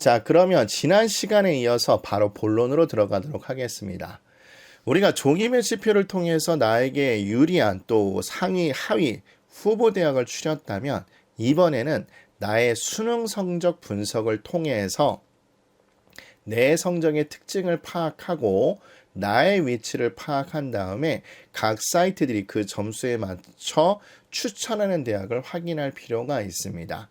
자, 그러면 지난 시간에 이어서 바로 본론으로 들어가도록 하겠습니다. 우리가 종이매치표를 통해서 나에게 유리한 또 상위, 하위 후보 대학을 추렸다면 이번에는 나의 수능 성적 분석을 통해서 내 성적의 특징을 파악하고 나의 위치를 파악한 다음에 각 사이트들이 그 점수에 맞춰 추천하는 대학을 확인할 필요가 있습니다.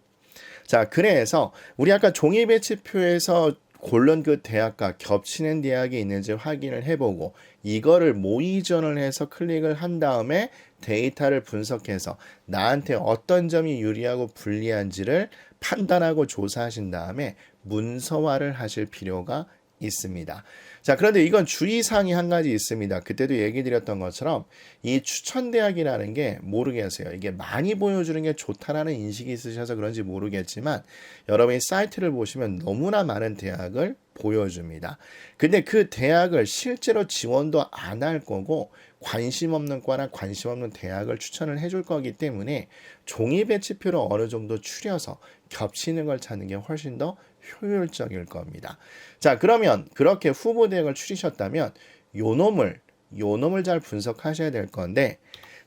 자, 그래서 우리 아까 종이 배치표에서 고른 그 대학과 겹치는 대학이 있는지 확인을 해보고 이거를 모의전을 해서 클릭을 한 다음에 데이터를 분석해서 나한테 어떤 점이 유리하고 불리한지를 판단하고 조사하신 다음에 문서화를 하실 필요가 있습니다. 자, 그런데 이건 주의사항이 한 가지 있습니다. 그때도 얘기 드렸던 것처럼 이 추천대학이라는 게 모르겠어요. 이게 많이 보여주는 게 좋다라는 인식이 있으셔서 그런지 모르겠지만 여러분이 사이트를 보시면 너무나 많은 대학을 보여줍니다. 근데 그 대학을 실제로 지원도 안 할 거고 관심 없는 과나 관심 없는 대학을 추천을 해줄 거기 때문에 종이 배치표로 어느 정도 추려서 겹치는 걸 찾는 게 훨씬 더 효율적일 겁니다. 자, 그러면 그렇게 후보 대학을 추리셨다면 요놈을 잘 분석하셔야 될 건데,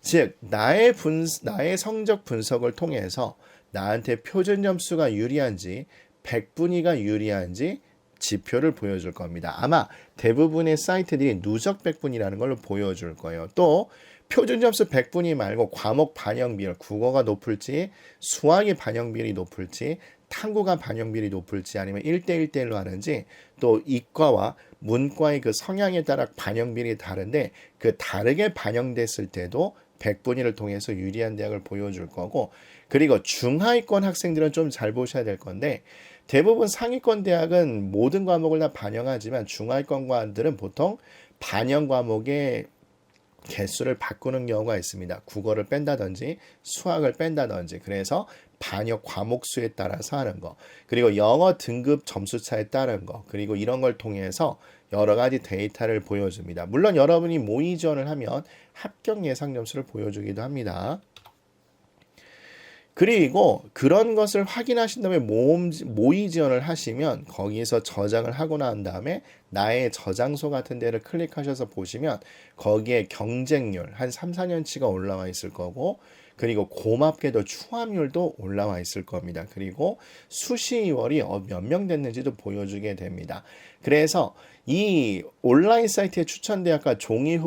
즉 나의 성적 분석을 통해서 나한테 표준 점수가 유리한지 100분위가 유리한지 지표를 보여줄 겁니다. 아마 대부분의 사이트들이 누적 100분이라는 걸로 보여줄 거예요. 또 표준 점수 100분위 말고 과목 반영 비율, 국어가 높을지 수학의 반영 비율이 높을지 탐구가 반영 비율이 높을지 아니면 1대1대1로 하는지 또 이과와 문과의 그 성향에 따라 반영 비율이 다른데 그 다르게 반영됐을 때도 100분위를 통해서 유리한 대학을 보여줄 거고, 그리고 중하위권 학생들은 좀 잘 보셔야 될 건데 대부분 상위권 대학은 모든 과목을 다 반영하지만 중하위권과들은 보통 반영 과목의 개수를 바꾸는 경우가 있습니다. 국어를 뺀다든지 수학을 뺀다든지. 그래서 반영 과목 수에 따라서 하는 거, 그리고 영어 등급 점수 차에 따른 거, 그리고 이런 걸 통해서 여러 가지 데이터를 보여줍니다. 물론 여러분이 모의 지원을 하면 합격 예상 점수를 보여주기도 합니다. 그리고 그런 것을 확인하신 다음에 모의 지원을 하시면 거기에서 저장을 하고 난 다음에 나의 저장소 같은 데를 클릭하셔서 보시면 거기에 경쟁률 한 3, 4년치가 올라와 있을 거고, 그리고 고맙게도 추함률도 올라와 있을 겁니다. 그리고 수시월이 몇 명 됐는지도 보여주게 됩니다. 그래서 이 온라인 사이트의 추천대학과 종이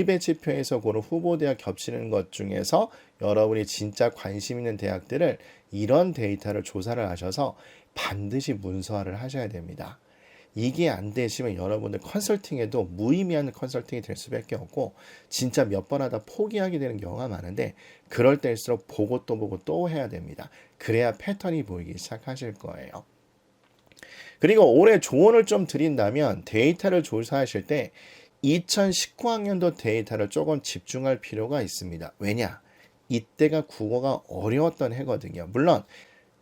배치표에서 고른 후보대학 겹치는 것 중에서 여러분이 진짜 관심 있는 대학들을 이런 데이터를 조사를 하셔서 반드시 문서화를 하셔야 됩니다. 이게 안 되시면 여러분들 컨설팅에도 무의미한 컨설팅이 될 수밖에 없고 진짜 몇 번 하다 포기하게 되는 경우가 많은데, 그럴 때일수록 보고 또 보고 또 해야 됩니다. 그래야 패턴이 보이기 시작하실 거예요. 그리고 올해 조언을 좀 드린다면 데이터를 조사하실 때 2019학년도 데이터를 조금 집중할 필요가 있습니다. 왜냐? 이때가 국어가 어려웠던 해거든요. 물론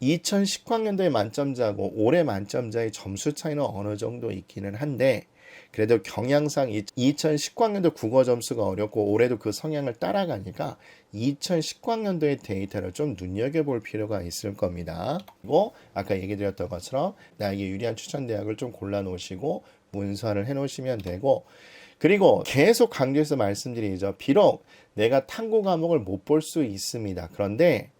2019학년도의 만점자고 올해 만점자의 점수 차이는 어느 정도 있기는 한데, 그래도 경향상 2019학년도 국어 점수가 어렵고 올해도 그 성향을 따라가니까 2019학년도의 데이터를 좀 눈여겨볼 필요가 있을 겁니다. 그리고 아까 얘기 드렸던 것처럼 나에게 유리한 추천 대학을 좀 골라 놓으시고 문서를 해 놓으시면 되고, 그리고 계속 강조해서 말씀드리죠. 비록 내가 탐구 과목을 못 볼 수 있습니다. 그런데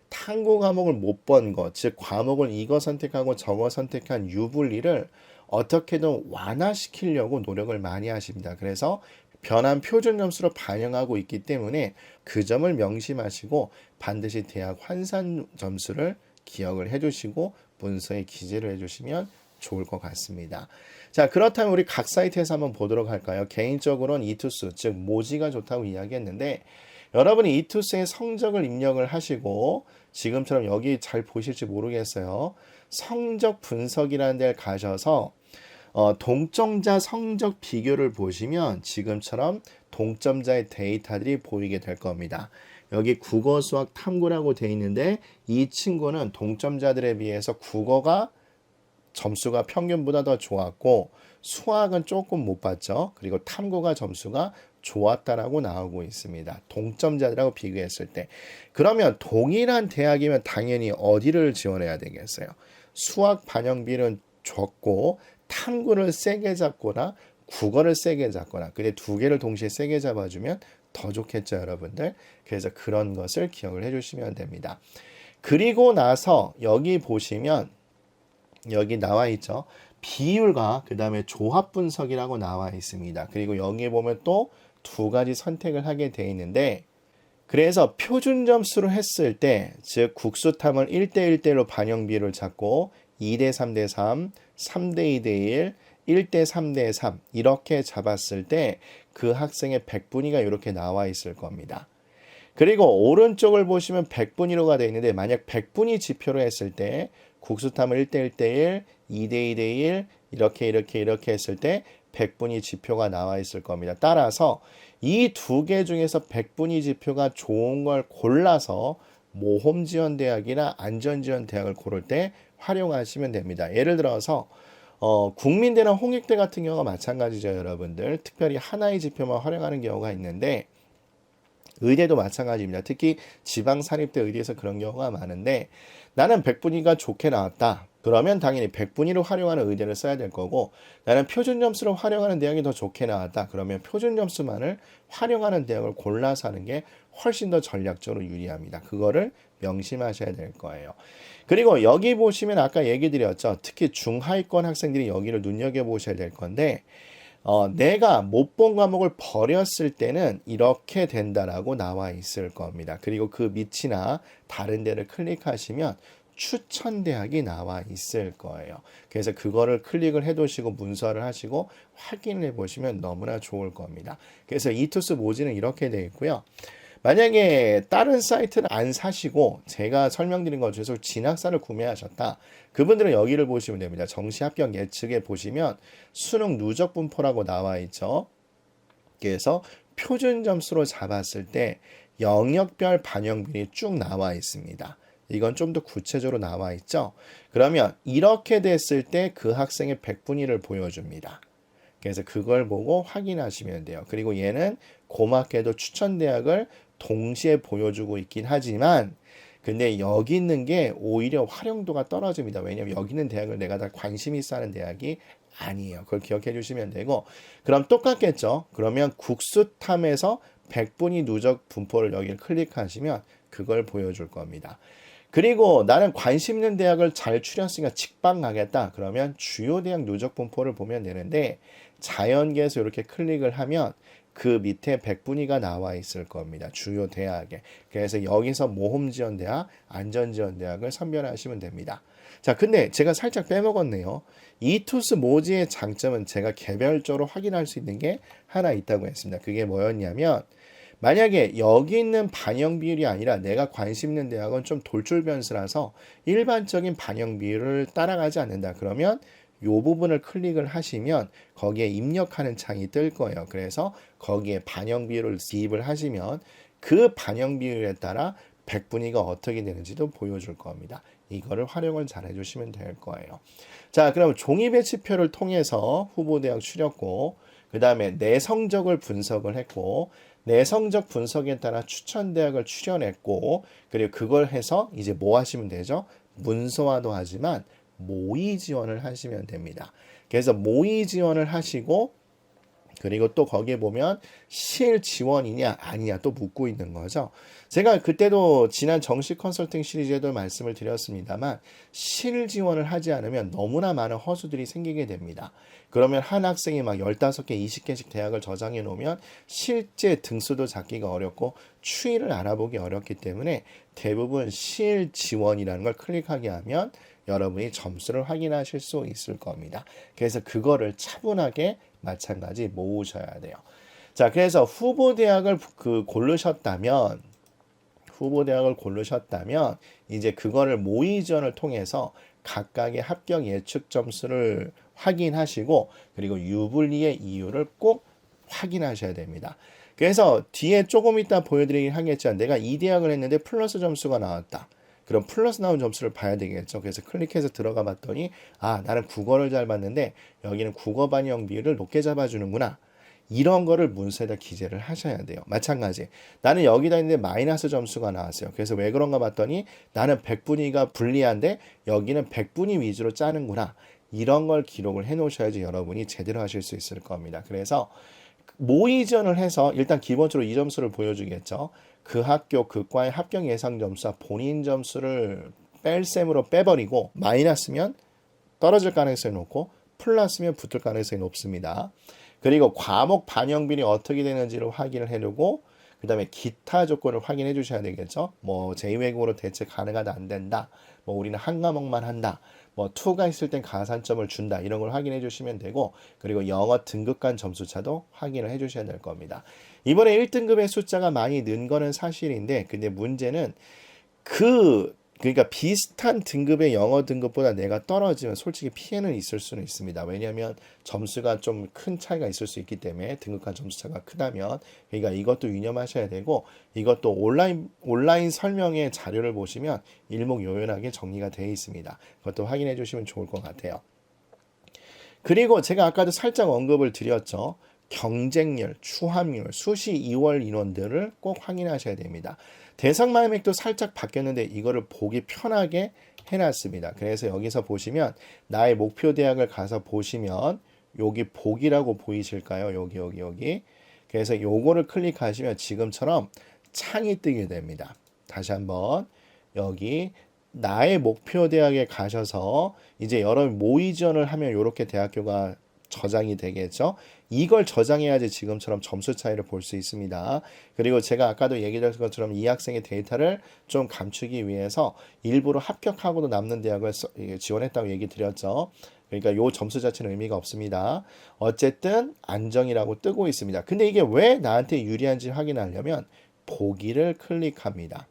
탐구 과목을 못 본 것, 즉 과목을 이거 선택하고 저거 선택한 유불리를 어떻게든 완화시키려고 노력을 많이 하십니다. 그래서 변한 표준 점수로 반영하고 있기 때문에 그 점을 명심하시고 반드시 대학 환산 점수를 기억을 해주시고 문서에 기재를 해주시면 좋을 것 같습니다. 자, 그렇다면 우리 각 사이트에서 한번 보도록 할까요? 개인적으로는 이투스, 즉 모지가 좋다고 이야기했는데, 여러분이 이투스의 성적을 입력을 하시고 지금처럼 여기 잘 보실지 모르겠어요. 성적 분석이라는 데를 가셔서 동점자 성적 비교를 보시면 지금처럼 동점자의 데이터들이 보이게 될 겁니다. 여기 국어, 수학, 탐구라고 돼 있는데 이 친구는 동점자들에 비해서 국어가 점수가 평균보다 더 좋았고 수학은 조금 못 봤죠. 그리고 탐구가 점수가 좋았다라고 나오고 있습니다. 동점자들하고 비교했을 때. 그러면 동일한 대학이면 당연히 어디를 지원해야 되겠어요? 수학 반영 비율은 적고 탐구를 세게 잡거나 국어를 세게 잡거나 근데 두 개를 동시에 세게 잡아주면 더 좋겠죠, 여러분들. 그래서 그런 것을 기억을 해주시면 됩니다. 그리고 나서 여기 보시면 여기 나와 있죠. 비율과 그 다음에 조합 분석이라고 나와 있습니다. 그리고 여기에 보면 또 두 가지 선택을 하게 돼 있는데 그래서 표준 점수로 했을 때, 즉 국수탐을 1대 1대로 반영 비율을 잡고 2대 3대 3, 3대 2대 1, 1대 3대 3 이렇게 잡았을 때 그 학생의 백분위가 이렇게 나와 있을 겁니다. 그리고 오른쪽을 보시면 백분위로가 되어 있는데 만약 백분위 지표로 했을 때 국수탐을 1대 1대 1, 2대 2대 1 이렇게 했을 때 백분위 지표가 나와 있을 겁니다. 따라서 이 두 개 중에서 백분위 지표가 좋은 걸 골라서 모험지원대학이나 안전지원대학을 고를 때 활용하시면 됩니다. 예를 들어서 국민대나 홍익대 같은 경우가 마찬가지죠, 여러분들. 특별히 하나의 지표만 활용하는 경우가 있는데 의대도 마찬가지입니다. 특히 지방산입대 의대에서 그런 경우가 많은데 나는 백분위가 좋게 나왔다. 그러면 당연히 백분위로 활용하는 의대를 써야 될 거고 나는 표준 점수로 활용하는 대학이 더 좋게 나왔다. 그러면 표준 점수만을 활용하는 대학을 골라서 하는 게 훨씬 더 전략적으로 유리합니다. 그거를 명심하셔야 될 거예요. 그리고 여기 보시면 아까 얘기 드렸죠. 특히 중하위권 학생들이 여기를 눈여겨보셔야 될 건데 내가 못 본 과목을 버렸을 때는 이렇게 된다라고 나와 있을 겁니다. 그리고 그 밑이나 다른 데를 클릭하시면 추천 대학이 나와 있을 거예요. 그래서 그거를 클릭을 해 두시고 문서를 하시고 확인을 해 보시면 너무나 좋을 겁니다. 그래서 이투스 모지는 이렇게 되어 있고요. 만약에 다른 사이트를 안 사시고 제가 설명드린 것 중에서 진학사를 구매하셨다. 그분들은 여기를 보시면 됩니다. 정시 합격 예측에 보시면 수능 누적 분포라고 나와 있죠. 그래서 표준 점수로 잡았을 때 영역별 반영비율이 쭉 나와 있습니다. 이건 좀 더 구체적으로 나와 있죠. 그러면 이렇게 됐을 때 그 학생의 백분위를 보여줍니다. 그래서 그걸 보고 확인하시면 돼요. 그리고 얘는 고맙게도 추천대학을 동시에 보여주고 있긴 하지만 근데 여기 있는 게 오히려 활용도가 떨어집니다. 왜냐하면 여기 있는 대학을 내가 다 관심 있어 하는 대학이 아니에요. 그걸 기억해 주시면 되고 그럼 똑같겠죠. 그러면 국수탐에서 백분위 누적 분포를 여기를 클릭하시면 그걸 보여줄 겁니다. 그리고 나는 관심 있는 대학을 잘 추렸으니까 직방 가겠다. 그러면 주요 대학 누적 분포를 보면 되는데 자연계에서 이렇게 클릭을 하면 그 밑에 백분위가 나와 있을 겁니다. 주요 대학에. 그래서 여기서 모험지원대학, 안전지원대학을 선별하시면 됩니다. 자, 근데 제가 살짝 빼먹었네요. 이투스 모지의 장점은 제가 개별적으로 확인할 수 있는 게 하나 있다고 했습니다. 그게 뭐였냐면 만약에 여기 있는 반영 비율이 아니라 내가 관심 있는 대학은 좀 돌출 변수라서 일반적인 반영 비율을 따라가지 않는다. 그러면 이 부분을 클릭을 하시면 거기에 입력하는 창이 뜰 거예요. 그래서 거기에 반영 비율을 기입을 하시면 그 반영 비율에 따라 백분위가 어떻게 되는지도 보여줄 겁니다. 이거를 활용을 잘 해주시면 될 거예요. 자, 그럼 종이 배치표를 통해서 후보 대학 추렸고 그 다음에 내 성적을 분석을 했고 내 성적 분석에 따라 추천 대학을 추려냈고 그리고 그걸 해서 이제 뭐 하시면 되죠? 문서화도 하지만 모의 지원을 하시면 됩니다. 그래서 모의 지원을 하시고 그리고 또 거기에 보면 실 지원이냐 아니냐 또 묻고 있는 거죠. 제가 그때도 지난 정시 컨설팅 시리즈에도 말씀을 드렸습니다만 실 지원을 하지 않으면 너무나 많은 허수들이 생기게 됩니다. 그러면 한 학생이 막 15개, 20개씩 대학을 저장해 놓으면 실제 등수도 잡기가 어렵고 추이를 알아보기 어렵기 때문에 대부분 실 지원이라는 걸 클릭하게 하면 여러분이 점수를 확인하실 수 있을 겁니다. 그래서 그거를 차분하게 마찬가지 모으셔야 돼요. 자, 그래서 후보 대학을 고르셨다면 이제 그거를 모의 지원을 통해서 각각의 합격 예측 점수를 확인하시고 그리고 유불리의 이유를 꼭 확인하셔야 됩니다. 그래서 뒤에 조금 이따 보여드리긴 하겠지만 내가 이 대학을 했는데 플러스 점수가 나왔다. 그럼 플러스 나온 점수를 봐야 되겠죠. 그래서 클릭해서 들어가 봤더니 아, 나는 국어를 잘 봤는데 여기는 국어 반영 비율을 높게 잡아주는구나. 이런 거를 문서에다 기재를 하셔야 돼요. 마찬가지. 나는 여기다 있는데 마이너스 점수가 나왔어요. 그래서 왜 그런가 봤더니 나는 백분위가 불리한데 여기는 백분위 위주로 짜는구나. 이런 걸 기록을 해 놓으셔야지 여러분이 제대로 하실 수 있을 겁니다. 그래서 모의 지원을 해서 일단 기본적으로 이 점수를 보여주겠죠. 그 학교, 그 과의 합격 예상 점수와 본인 점수를 뺄셈으로 빼버리고 마이너스면 떨어질 가능성이 높고 플러스면 붙을 가능성이 높습니다. 그리고 과목 반영비율이 어떻게 되는지를 확인을 해두고 그 다음에 기타 조건을 확인해 주셔야 되겠죠. 뭐 제2외국어로 대체 가능하다 안 된다. 뭐 우리는 한 과목만 한다. 뭐 2가 있을 땐 가산점을 준다. 이런 걸 확인해 주시면 되고 그리고 영어 등급 간 점수차도 확인을 해 주셔야 될 겁니다. 이번에 1등급의 숫자가 많이 는 거는 사실인데 근데 문제는 그러니까 비슷한 등급의 영어 등급보다 내가 떨어지면 솔직히 피해는 있을 수는 있습니다. 왜냐하면 점수가 좀 큰 차이가 있을 수 있기 때문에 등급 간 점수 차가 크다면 그러니까 이것도 유념하셔야 되고 이것도 온라인 설명의 자료를 보시면 일목요연하게 정리가 되어 있습니다. 그것도 확인해 주시면 좋을 것 같아요. 그리고 제가 아까도 살짝 언급을 드렸죠. 경쟁률, 추함률, 수시 2월 인원들을 꼭 확인하셔야 됩니다. 대상 마감액도 살짝 바뀌었는데 이거를 보기 편하게 해놨습니다. 그래서 여기서 보시면 나의 목표 대학을 가서 보시면 여기 보기라고 보이실까요? 여기. 그래서 요거를 클릭하시면 지금처럼 창이 뜨게 됩니다. 다시 한번 여기 나의 목표 대학에 가셔서 이제 여러분 모의 지원을 하면 이렇게 대학교가 저장이 되겠죠. 이걸 저장해야지 지금처럼 점수 차이를 볼 수 있습니다. 그리고 제가 아까도 얘기드렸던 것처럼 이 학생의 데이터를 좀 감추기 위해서 일부러 합격하고도 남는 대학을 지원했다고 얘기 드렸죠. 그러니까 요 점수 자체는 의미가 없습니다. 어쨌든 안정이라고 뜨고 있습니다. 근데 이게 왜 나한테 유리한지 확인하려면 보기를 클릭합니다.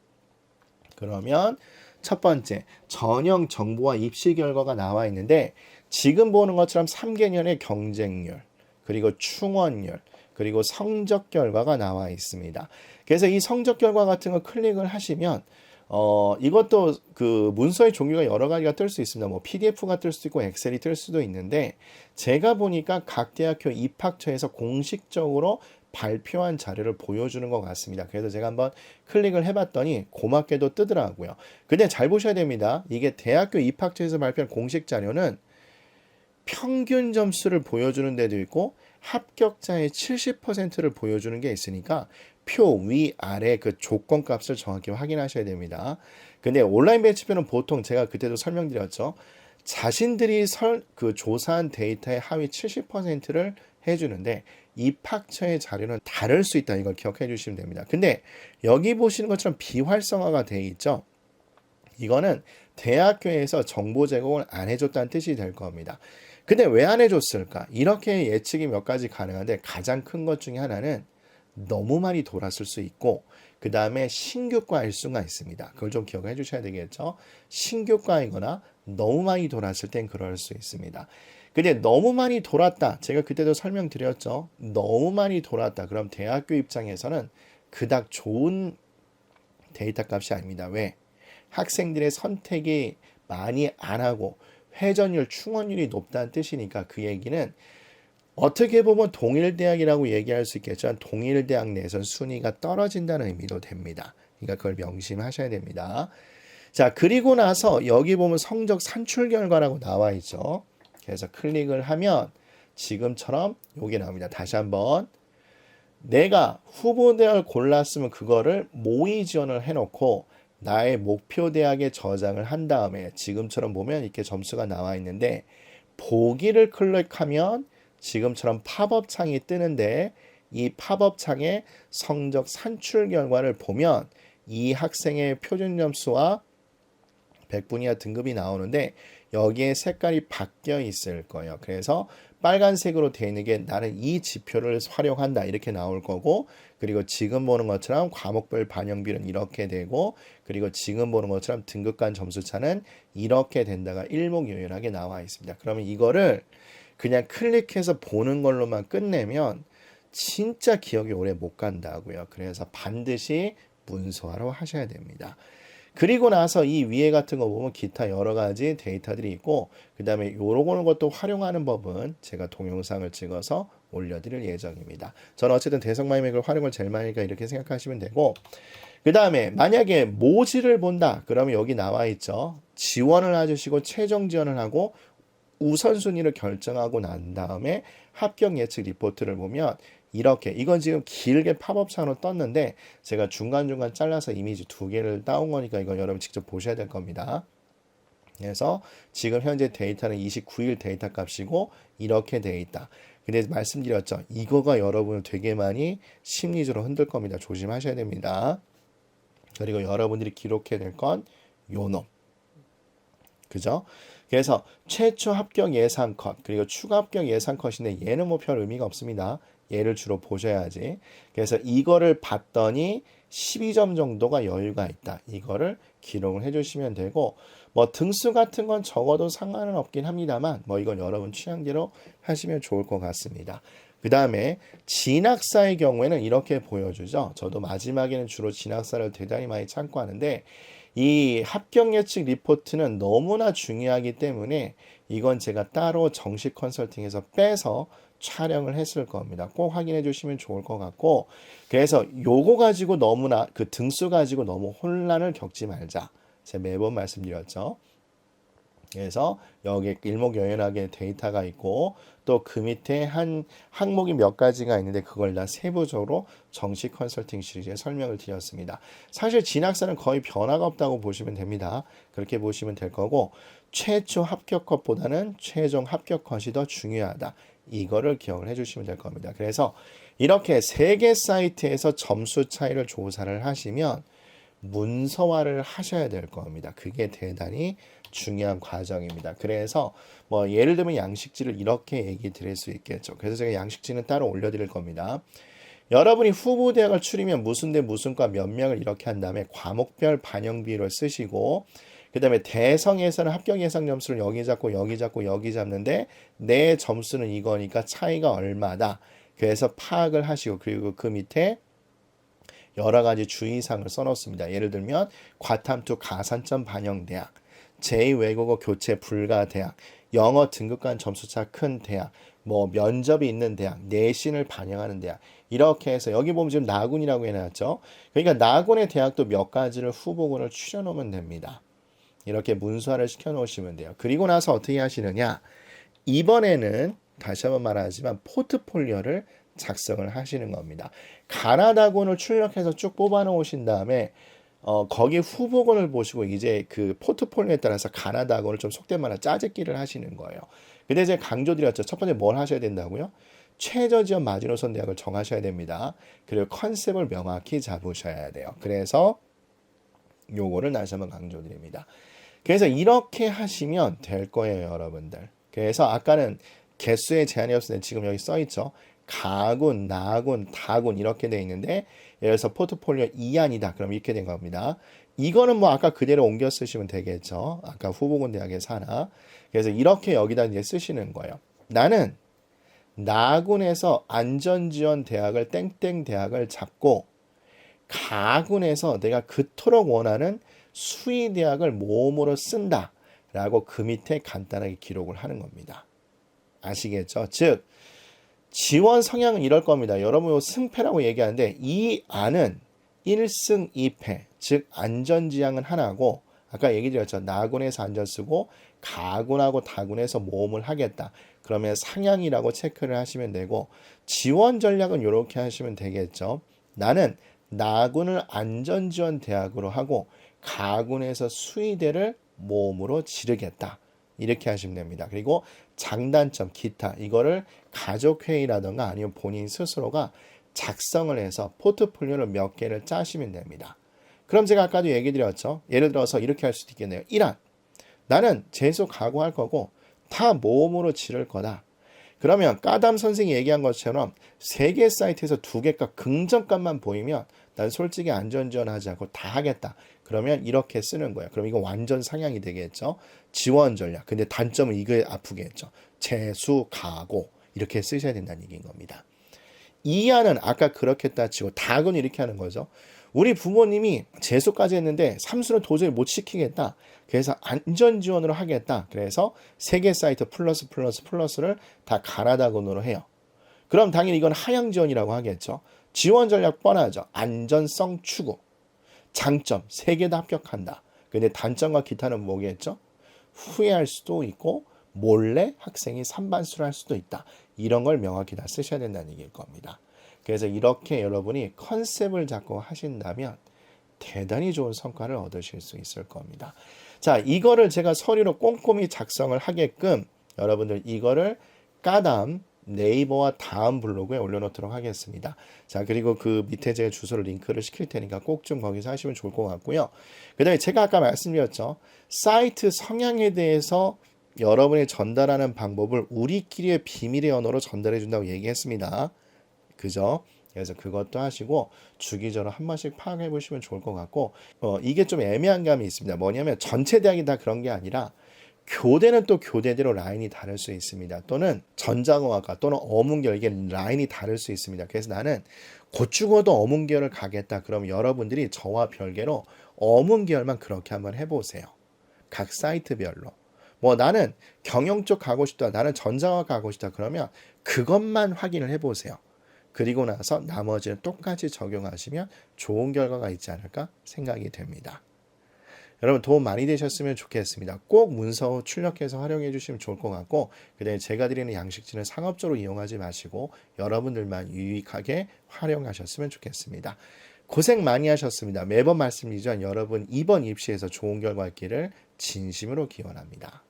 그러면 첫 번째 전형 정보와 입시 결과가 나와 있는데 지금 보는 것처럼 3개년의 경쟁률 그리고 충원률 그리고 성적 결과가 나와 있습니다. 그래서 이 성적 결과 같은 거 클릭을 하시면 이것도 그 문서의 종류가 여러 가지가 뜰 수 있습니다. 뭐 PDF가 뜰 수도 있고 엑셀이 뜰 수도 있는데 제가 보니까 각 대학교 입학처에서 공식적으로 발표한 자료를 보여주는 것 같습니다. 그래서 제가 한번 클릭을 해봤더니 고맙게도 뜨더라고요. 근데 잘 보셔야 됩니다. 이게 대학교 입학처에서 발표한 공식 자료는 평균 점수를 보여주는 데도 있고 합격자의 70%를 보여주는 게 있으니까 표 위아래 그 조건값을 정확히 확인하셔야 됩니다. 근데 온라인 배치표는 보통 제가 그때도 설명드렸죠. 자신들이 조사한 데이터의 하위 70%를 해주는데 입학처의 자료는 다를 수 있다. 이걸 기억해 주시면 됩니다. 근데 여기 보시는 것처럼 비활성화가 되어 있죠. 이거는 대학교에서 정보 제공을 안 해줬다는 뜻이 될 겁니다. 근데 왜 안 해줬을까? 이렇게 예측이 몇 가지 가능한데 가장 큰 것 중에 하나는 너무 많이 돌았을 수 있고 그 다음에 신규과일 수가 있습니다. 그걸 좀 기억해 주셔야 되겠죠. 신규과이거나 너무 많이 돌았을 땐 그럴 수 있습니다. 근데 너무 많이 돌았다. 제가 그때도 설명드렸죠. 너무 많이 돌았다. 그럼 대학교 입장에서는 그닥 좋은 데이터 값이 아닙니다. 왜? 학생들의 선택이 많이 안 하고 회전율, 충원율이 높다는 뜻이니까 그 얘기는 어떻게 보면 동일대학이라고 얘기할 수 있겠지만 동일대학 내에서 순위가 떨어진다는 의미도 됩니다. 그러니까 그걸 명심하셔야 됩니다. 자, 그리고 나서 여기 보면 성적 산출 결과라고 나와 있죠. 그래서 클릭을 하면 지금처럼 여기 나옵니다. 다시 한번 내가 후보대학을 골랐으면 그거를 모의 지원을 해놓고 나의 목표 대학에 저장을 한 다음에 지금처럼 보면 이렇게 점수가 나와 있는데 보기를 클릭하면 지금처럼 팝업 창이 뜨는데 이 팝업 창에 성적 산출 결과를 보면 이 학생의 표준 점수와 백분위와 등급이 나오는데 여기에 색깔이 바뀌어 있을 거예요. 그래서 빨간색으로 되어 있는 게 나는 이 지표를 활용한다 이렇게 나올 거고 그리고 지금 보는 것처럼 과목별 반영비는 이렇게 되고 그리고 지금 보는 것처럼 등급 간 점수차는 이렇게 된다가 일목요연하게 나와 있습니다. 그러면 이거를 그냥 클릭해서 보는 걸로만 끝내면 진짜 기억이 오래 못 간다고요. 그래서 반드시 문서화로 하셔야 됩니다. 그리고 나서 이 위에 같은 거 보면 기타 여러 가지 데이터들이 있고 그 다음에 요런 것도 활용하는 법은 제가 동영상을 찍어서 올려드릴 예정입니다. 저는 어쨌든 대성마이맥을 활용을 제일 많이 하니까 이렇게 생각하시면 되고 그 다음에 만약에 모지를 본다 그러면 여기 나와 있죠. 지원을 해주시고 최종 지원을 하고 우선순위를 결정하고 난 다음에 합격 예측 리포트를 보면 이렇게 이건 지금 길게 팝업창으로 떴는데 제가 중간중간 잘라서 이미지 2개를 따온 거니까 이건 여러분 직접 보셔야 될 겁니다. 그래서 지금 현재 데이터는 29일 데이터 값이고 이렇게 돼 있다. 근데 말씀드렸죠. 이거가 여러분을 되게 많이 심리적으로 흔들 겁니다. 조심하셔야 됩니다. 그리고 여러분들이 기록해야 될 건 요 놈. 그죠? 그래서 최초 합격 예상 컷 그리고 추가 합격 예상 컷인데 얘는 뭐 별 의미가 없습니다. 얘를 주로 보셔야지. 그래서 이거를 봤더니 12점 정도가 여유가 있다. 이거를 기록을 해주시면 되고 뭐 등수 같은 건 적어도 상관은 없긴 합니다만 뭐 이건 여러분 취향대로 하시면 좋을 것 같습니다. 그 다음에 진학사의 경우에는 이렇게 보여주죠. 저도 마지막에는 주로 진학사를 대단히 많이 참고하는데 이 합격 예측 리포트는 너무나 중요하기 때문에 이건 제가 따로 정식 컨설팅에서 빼서 촬영을 했을 겁니다. 꼭 확인해 주시면 좋을 것 같고 그래서 요거 가지고 너무나 그 등수 가지고 너무 혼란을 겪지 말자. 제가 매번 말씀드렸죠. 그래서 여기 일목요연하게 데이터가 있고 또 그 밑에 한 항목이 몇 가지가 있는데 그걸 다 세부적으로 정식 컨설팅 시리즈에 설명을 드렸습니다. 사실 진학사는 거의 변화가 없다고 보시면 됩니다. 그렇게 보시면 될 거고 최초 합격 컷보다는 최종 합격 컷이 더 중요하다. 이거를 기억을 해주시면 될 겁니다. 그래서 이렇게 3개 사이트에서 점수 차이를 조사를 하시면 문서화를 하셔야 될 겁니다. 그게 대단히 중요한 과정입니다. 그래서 뭐 예를 들면 양식지를 이렇게 얘기 드릴 수 있겠죠. 그래서 제가 양식지는 따로 올려드릴 겁니다. 여러분이 후보 대학을 추리면 무슨 대 무슨 과 몇 명을 이렇게 한 다음에 과목별 반영 비율을 쓰시고 그 다음에 대성에서는 합격 예상 점수를 여기 잡고 여기 잡고 여기 잡는데 내 점수는 이거니까 차이가 얼마다. 그래서 파악을 하시고 그리고 그 밑에 여러 가지 주의사항을 써놓습니다. 예를 들면 과탐투 가산점 반영 대학, 제2외국어 교체 불가 대학, 영어 등급간 점수차 큰 대학, 뭐 면접이 있는 대학, 내신을 반영하는 대학 이렇게 해서 여기 보면 지금 나군이라고 해놨죠. 그러니까 나군의 대학도 몇 가지를 후보군을 추려놓으면 됩니다. 이렇게 문서화를 시켜놓으시면 돼요. 그리고 나서 어떻게 하시느냐. 이번에는 다시 한번 말하지만 포트폴리오를 작성을 하시는 겁니다. 가나다군을 출력해서 쭉 뽑아놓으신 다음에 거기 후보군을 보시고 이제 그 포트폴리오에 따라서 가나다군을 좀 속된 말로 짜집기를 하시는 거예요. 근데 제가 강조드렸죠. 첫 번째 뭘 하셔야 된다고요? 최저 지원 마지노선 대학을 정하셔야 됩니다. 그리고 컨셉을 명확히 잡으셔야 돼요. 그래서 요거를 다시 한번 강조드립니다. 그래서 이렇게 하시면 될 거예요, 여러분들. 그래서 아까는 개수의 제한이 없을 때 지금 여기 써 있죠. 가군, 나군, 다군 이렇게 돼 있는데 예를 들어서 포트폴리오 2안이다. 그럼 이렇게 된 겁니다. 이거는 뭐 아까 그대로 옮겨 쓰시면 되겠죠. 아까 후보군 대학에서 하나. 그래서 이렇게 여기다 이제 쓰시는 거예요. 나는 나군에서 안전지원 대학을 땡땡 대학을 잡고 가군에서 내가 그토록 원하는 수의 대학을 모음으로 쓴다. 라고 그 밑에 간단하게 기록을 하는 겁니다. 아시겠죠? 즉 지원 성향은 이럴 겁니다. 여러분 승패라고 얘기하는데 이 안은 1승 2패 즉 안전지향은 하나고 아까 얘기 드렸죠. 나군에서 안전 쓰고 가군하고 다군에서 모험을 하겠다. 그러면 상향이라고 체크를 하시면 되고 지원 전략은 이렇게 하시면 되겠죠. 나는 나군을 안전지원 대학으로 하고 가군에서 수의대를 모험으로 지르겠다. 이렇게 하시면 됩니다. 그리고 장단점, 기타 이거를 가족회의라든가 아니면 본인 스스로가 작성을 해서 포트폴리오를 몇 개를 짜시면 됩니다. 그럼 제가 아까도 얘기 드렸죠. 예를 들어서 이렇게 할 수도 있겠네요. 1안 나는 재수 각오할 거고 다 모험으로 지를 거다. 그러면 까담 선생이 얘기한 것처럼 3개 사이트에서 2개가 긍정값만 보이면 난 솔직히 안전지원하지 않고 다 하겠다. 그러면 이렇게 쓰는 거예요. 그럼 이거 완전 상향이 되겠죠. 지원 전략. 근데 단점은 이거에 아프겠죠. 재수, 각오 이렇게 쓰셔야 된다는 얘기인 겁니다. 이하는 아까 그렇게 따지고 닭은 이렇게 하는 거죠. 우리 부모님이 재수까지 했는데 삼수는 도저히 못 시키겠다. 그래서 안전 지원으로 하겠다. 그래서 3개 사이트 플러스를 다 가나다군으로 해요. 그럼 당연히 이건 하향 지원이라고 하겠죠. 지원 전략 뻔하죠. 안전성 추구. 장점 3개 다 합격한다. 근데 단점과 기타는 뭐겠죠? 후회할 수도 있고 몰래 학생이 3반수를 할 수도 있다. 이런 걸 명확히 다 쓰셔야 된다는 얘기일 겁니다. 그래서 이렇게 여러분이 컨셉을 잡고 하신다면 대단히 좋은 성과를 얻으실 수 있을 겁니다. 자, 이거를 제가 서류로 꼼꼼히 작성을 하게끔 여러분들 이거를 까담 네이버와 다음 블로그에 올려놓도록 하겠습니다. 자, 그리고 그 밑에 제가 주소를 링크를 시킬 테니까 꼭 좀 거기서 하시면 좋을 것 같고요. 그 다음에 제가 아까 말씀드렸죠. 사이트 성향에 대해서 여러분이 전달하는 방법을 우리끼리의 비밀의 언어로 전달해 준다고 얘기했습니다. 그죠? 그래서 그것도 하시고 주기적으로 한 번씩 파악해 보시면 좋을 것 같고 이게 좀 애매한 감이 있습니다. 뭐냐면 전체 대학이 다 그런 게 아니라 교대는 또 교대대로 라인이 다를 수 있습니다. 또는 전자공학과 또는 어문계열 이게 라인이 다를 수 있습니다. 그래서 나는 곧 죽어도 어문계열을 가겠다. 그럼 여러분들이 저와 별개로 어문계열만 그렇게 한번 해보세요. 각 사이트별로. 뭐 나는 경영 쪽 가고 싶다. 나는 전자공학 가고 싶다. 그러면 그것만 확인을 해보세요. 그리고 나서 나머지는 똑같이 적용하시면 좋은 결과가 있지 않을까 생각이 됩니다. 여러분 도움 많이 되셨으면 좋겠습니다. 꼭 문서 출력해서 활용해 주시면 좋을 것 같고 그다음에 제가 드리는 양식지는 상업적으로 이용하지 마시고 여러분들만 유익하게 활용하셨으면 좋겠습니다. 고생 많이 하셨습니다. 매번 말씀드리지만 여러분 이번 입시에서 좋은 결과 있기를 진심으로 기원합니다.